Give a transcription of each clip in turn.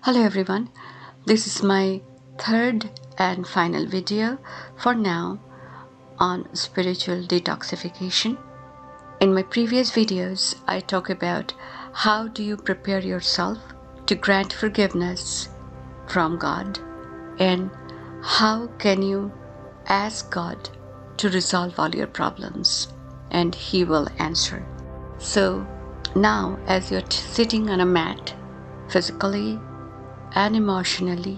Hello everyone, this is my third and final video for now on spiritual detoxification. In my previous videos, I talk about how do you prepare yourself to grant forgiveness from God and how can you ask God to resolve all your problems and He will answer. So now as you're sitting on a mat, physically and emotionally,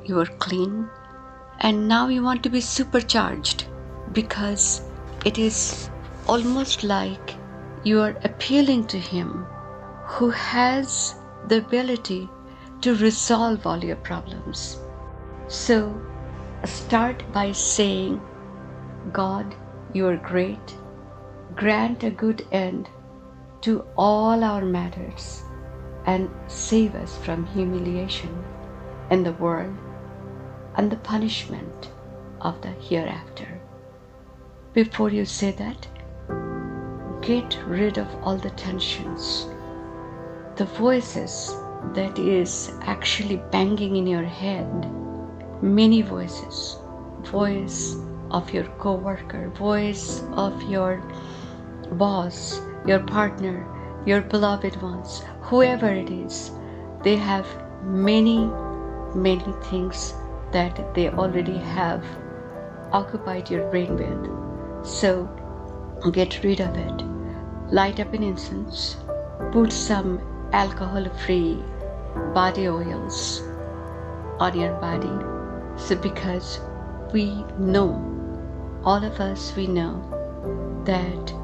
you are clean, and now you want to be supercharged because it is almost like you are appealing to Him who has the ability to resolve all your problems. So start by saying, God, you are great. Grant a good end to all our matters and save us from humiliation in the world and the punishment of the hereafter. Before you say that, get rid of all the tensions, the voices that is actually banging in your head, many voices, voice of your co-worker, voice of your boss, your partner, your beloved ones, whoever it is. They have many things that they already have occupied your brain with. So get rid of it. Light up an incense, put some alcohol-free body oils on your body. So because we know, all of us, we know that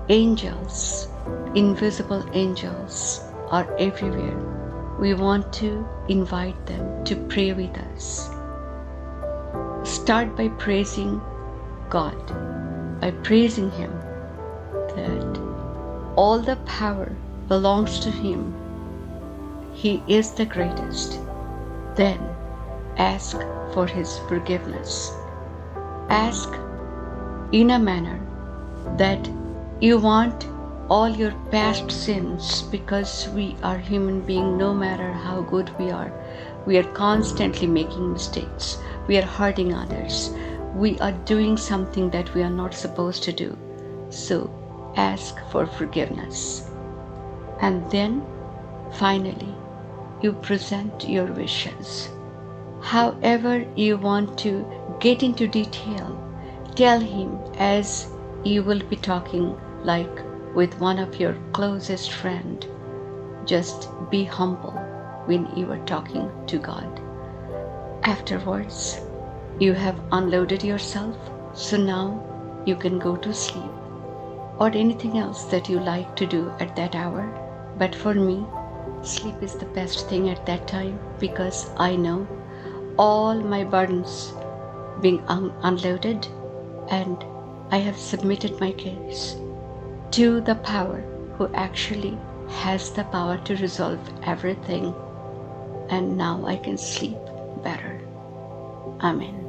angels, invisible angels, are everywhere. We want to invite them to pray with us. Start by praising God, by praising Him that all the power belongs to Him. He is the greatest. Then ask for His forgiveness. Ask in a manner that you want all your past sins, because we are human beings. No matter how good we are constantly making mistakes. We are hurting others. We are doing something that we are not supposed to do. So ask for forgiveness. And then finally, you present your wishes. However you want to get into detail, tell Him as you will be talking like with one of your closest friend. Just be humble when you are talking to God. Afterwards, you have unloaded yourself, so now you can go to sleep or anything else that you like to do at that hour. But for me, sleep is the best thing at that time, because I know all my burdens being unloaded, and I have submitted my case to the power who actually has the power to resolve everything, and now I can sleep better. Amen.